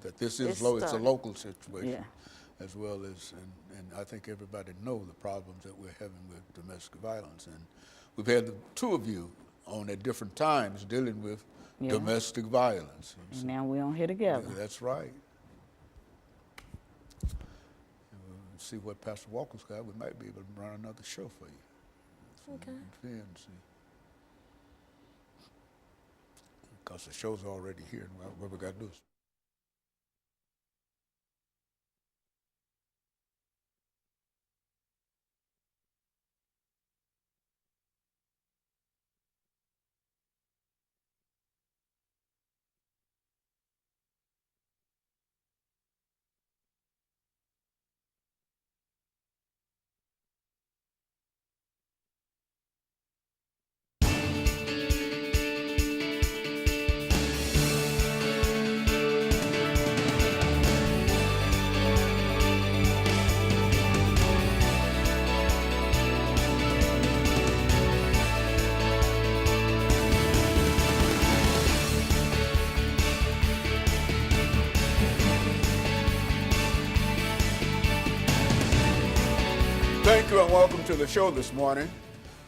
that this is it's a local situation as well as, and I think everybody know the problems that we're having with domestic violence. And we've had the two of you on at different times dealing with domestic violence. And now we're on here together. That's right. And we'll see what Pastor Walker's got. We might be able to run another show for you. Okay. Because the show's already here. What we got to do is thank you and welcome to the show this morning.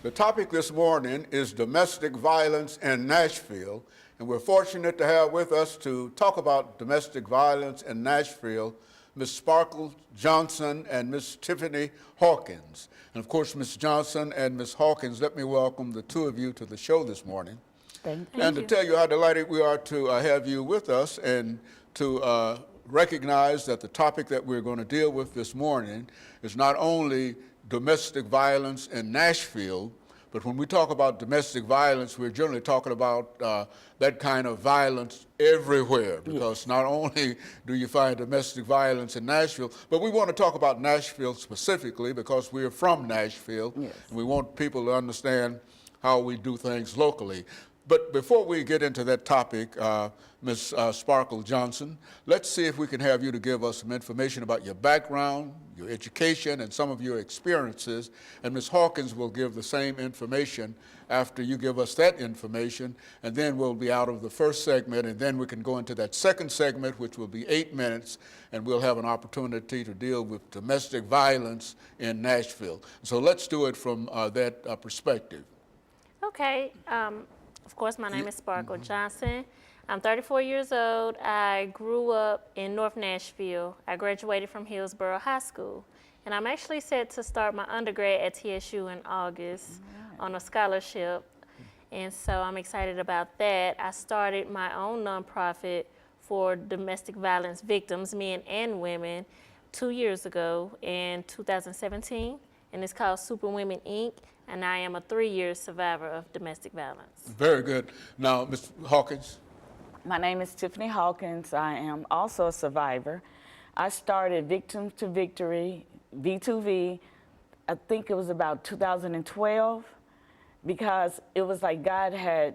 The topic this morning is domestic violence in Nashville, and we're fortunate to have with us to talk about domestic violence in Nashville Ms. Sparkle Johnson and Ms. Tiffany Hawkins. And of course, Ms. Johnson and Ms. Hawkins, let me welcome the two of you to the show this morning. Thank you. And to tell you how delighted we are to have you with us and to recognize that the topic that we're going to deal with this morning is not only domestic violence in Nashville, but when we talk about domestic violence, we're generally talking about that kind of violence everywhere, because not only do you find domestic violence in Nashville, but we want to talk about Nashville specifically because we're from Nashville, and we want people to understand how we do things locally. But before we get into that topic, Ms. Sparkle Johnson, let's see if we can have you to give us some information about your background, your education, and some of your experiences. And Ms. Hawkins will give the same information after you give us that information. And then we'll be out of the first segment, and then we can go into that second segment, which will be 8 minutes, and we'll have an opportunity to deal with domestic violence in Nashville. So let's do it from that perspective. Okay. Of course, my name is Sparkle Johnson. I'm 34 years old. I grew up in North Nashville. I graduated from Hillsborough High School. And I'm actually set to start my undergrad at TSU in August on a scholarship. And so I'm excited about that. I started my own nonprofit for domestic violence victims, men and women, 2 years ago in 2017. And it's called Super Women, Inc., and I am a 3-year survivor of domestic violence. Very good. Now, Ms. Hawkins. My name is Tiffany Hawkins. I am also a survivor. I started Victims to Victory, V2V, I think it was about 2012, because it was like God I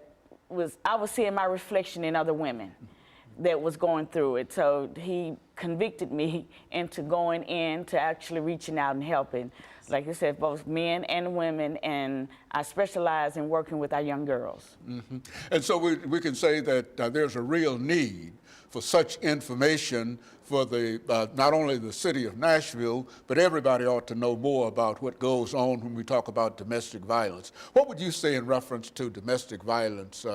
was seeing my reflection in other women that was going through it. So he convicted me into going in to actually reaching out and helping. Like I said, both men and women, and I specialize in working with our young girls. Mm-hmm. And so we can say that there's a real need for such information for not only the city of Nashville, but everybody ought to know more about what goes on when we talk about domestic violence. What would you say in reference to domestic violence,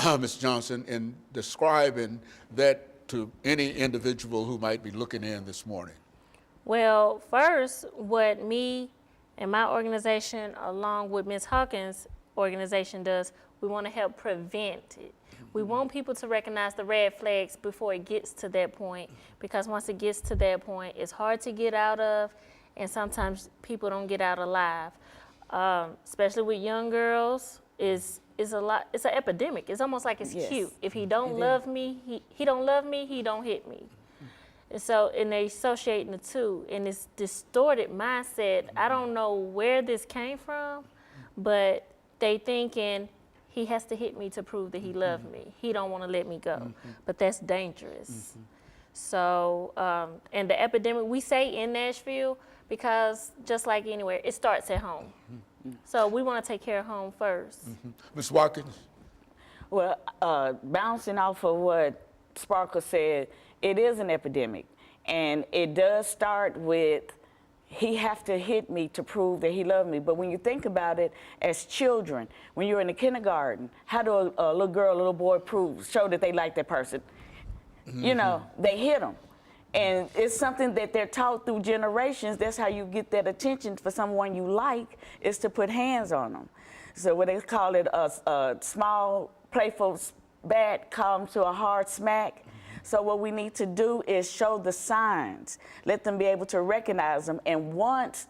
Ms. Johnson, in describing that to any individual who might be looking in this morning? Well, first, what me and my organization, along with Ms. Hawkins' organization does, we want to help prevent it. We want people to recognize the red flags before it gets to that point, because once it gets to that point, it's hard to get out of, and sometimes people don't get out alive. Especially with young girls, it's an epidemic. It's almost like it's cute. If he don't love me, he don't love me, he don't hit me. And so, and they associating the two, and it's distorted mindset. I don't know where this came from, but they thinking he has to hit me to prove that he loved me. He don't want to let me go, but that's dangerous. So, and the epidemic, we say in Nashville, because just like anywhere, it starts at home. So we want to take care of home first. Ms. Watkins? Well, bouncing off of what Sparkle said, it is an epidemic. And it does start with, he have to hit me to prove that he loved me. But when you think about it, as children, when you're in the kindergarten, how do a little girl, a little boy show that they like that person? You know, they hit them. And it's something that they're taught through generations. That's how you get that attention for someone you like, is to put hands on them. So what they call it, a small, playful bat comes to a hard smack. So what we need to do is show the signs, let them be able to recognize them. And once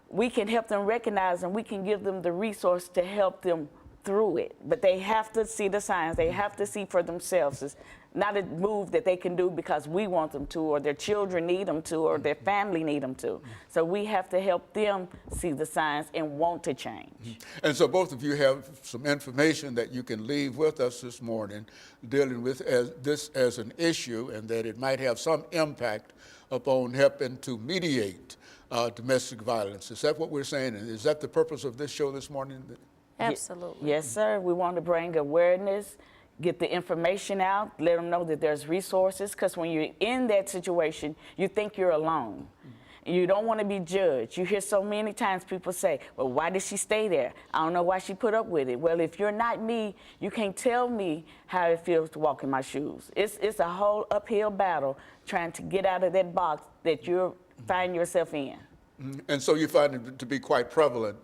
we can help them recognize them, we can give them the resource to help them through it. But they have to see the signs. They have to see for themselves. It's not a move that they can do because we want them to, or their children need them to, or their family need them to. So we have to help them see the signs and want to change. And so both of you have some information that you can leave with us this morning dealing with this as an issue, and that it might have some impact upon helping to mediate domestic violence. Is that what we're saying? And is that the purpose of this show this morning? Absolutely. Yes, sir. We want to bring awareness, get the information out, let them know that there's resources, because when you're in that situation, you think you're alone. You don't want to be judged. You hear so many times people say, well, why did she stay there? I don't know why she put up with it. Well, if you're not me, you can't tell me how it feels to walk in my shoes. It's a whole uphill battle trying to get out of that box that you find yourself in. And so you find it to be quite prevalent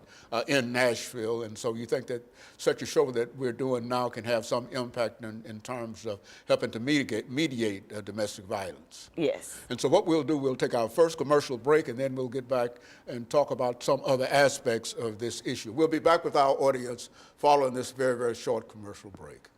in Nashville, and so you think that such a show that we're doing now can have some impact in terms of helping to mediate domestic violence. Yes. And so what we'll do, we'll take our first commercial break, and then we'll get back and talk about some other aspects of this issue. We'll be back with our audience following this very, very short commercial break.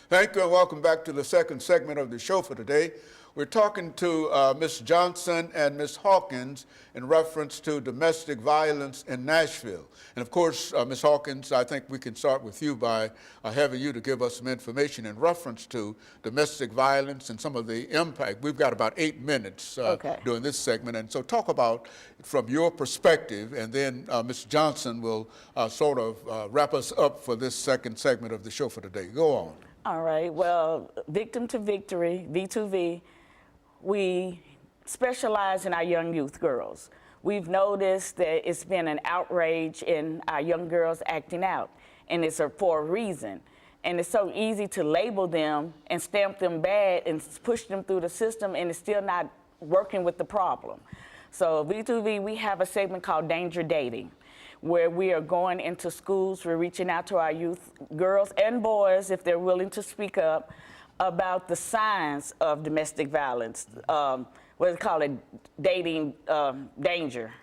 Thank you, and welcome back to the second segment of the show for today. We're talking to Ms. Johnson and Ms. Hawkins in reference to domestic violence in Nashville. And of course, Ms. Hawkins, I think we can start with you by having you to give us some information in reference to domestic violence and some of the impact. We've got about 8 minutes during this segment, and so talk about from your perspective, and then Ms. Johnson will sort of wrap us up for this second segment of the show for today. Go on. All right, well, Victim to Victory, V2V, we specialize in our young youth girls. We've noticed that it's been an outrage in our young girls acting out, and it's for a reason. And it's so easy to label them and stamp them bad and push them through the system, and it's still not working with the problem. So V2V, we have a segment called Danger Dating, where we are going into schools, we're reaching out to our youth girls and boys, if they're willing to speak up, about the signs of domestic violence, what they call it, dating danger.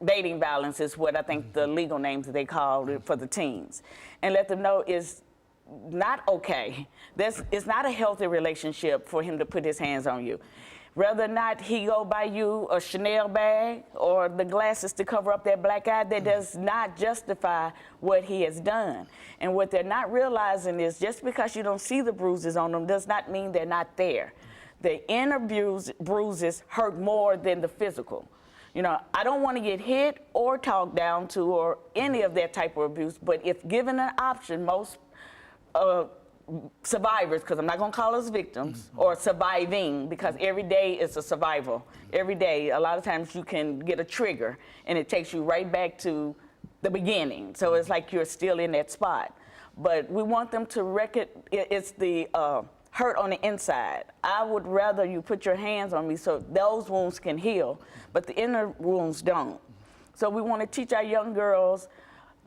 dating violence is what I think the legal names that they call it for the teens, and let them know is not okay. It's not a healthy relationship for him to put his hands on you. Whether or not he go buy you a Chanel bag or the glasses to cover up that black eye, that does not justify what he has done. And what they're not realizing is just because you don't see the bruises on them does not mean they're not there. The inner bruises hurt more than the physical. You know, I don't want to get hit or talked down to or any of that type of abuse, but if given an option, most survivors, because I'm not going to call us victims, or surviving, because every day is a survival. Every day, a lot of times you can get a trigger, and it takes you right back to the beginning. So it's like you're still in that spot. But we want them to it's the hurt on the inside. I would rather you put your hands on me so those wounds can heal, but the inner wounds don't. So we want to teach our young girls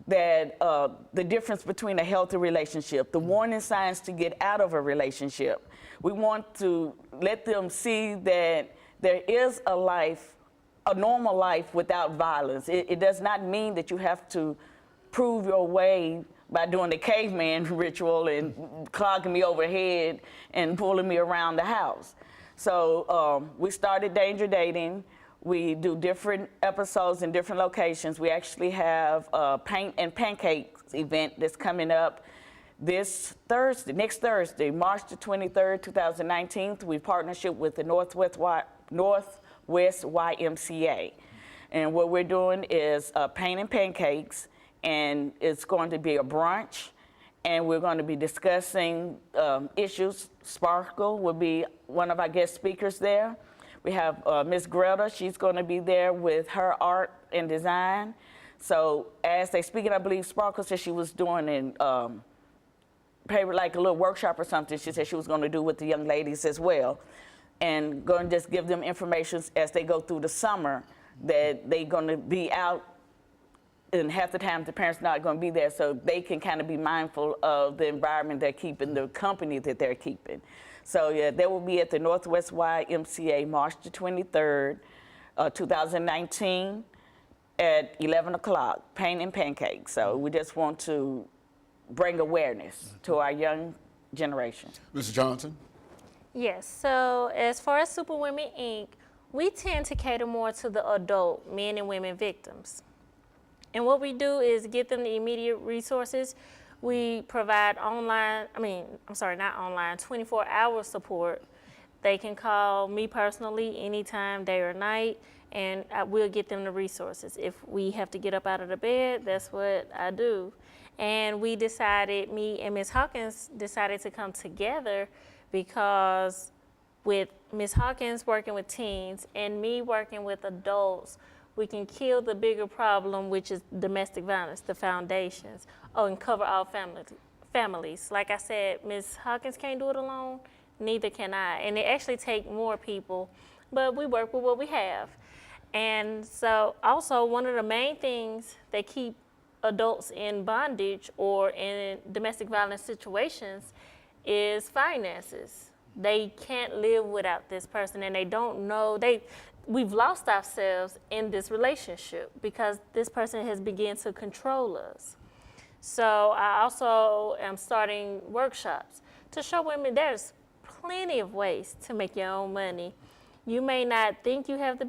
that the difference between a healthy relationship, the warning signs to get out of a relationship. We want to let them see that there is a life, a normal life without violence. It does not mean that you have to prove your way by doing the caveman ritual and clogging me overhead and pulling me around the house. So we started Danger Dating. We do different episodes in different locations. We actually have a Paint and Pancakes event that's coming up next Thursday, March the 23rd, 2019, through partnership with the Northwest YMCA. And what we're doing is Paint and Pancakes, and it's going to be a brunch, and we're going to be discussing issues. Sparkle will be one of our guest speakers there. We have Miss Greta. She's going to be there with her art and design. So as they speak, and I believe Sparkle said she was doing like a little workshop or something. She said she was going to do with the young ladies as well, and going to just give them information as they go through the summer that they're going to be out, and half the time the parents not going to be there, so they can kind of be mindful of the environment they're keeping, the company that they're keeping. So yeah, they will be at the Northwest YMCA March the 23rd, 2019 at 11 o'clock, Paint and Pancakes. So we just want to bring awareness to our young generation. Mrs. Johnson? Yes, so as far as Superwomen Inc., we tend to cater more to the adult men and women victims. And what we do is get them the immediate resources. We provide 24-hour support. They can call me personally anytime, day or night, and we'll get them the resources. If we have to get up out of the bed, that's what I do. And me and Ms. Hawkins decided to come together because with Ms. Hawkins working with teens and me working with adults, we can kill the bigger problem, which is domestic violence, the foundations, and cover all families. Like I said, Ms. Hawkins can't do it alone, neither can I. And it actually takes more people, but we work with what we have. And so also one of the main things that keep adults in bondage or in domestic violence situations is finances. They can't live without this person, and they don't know, we've lost ourselves in this relationship because this person has begun to control us. So I also am starting workshops to show women there's plenty of ways to make your own money. You may not think you have the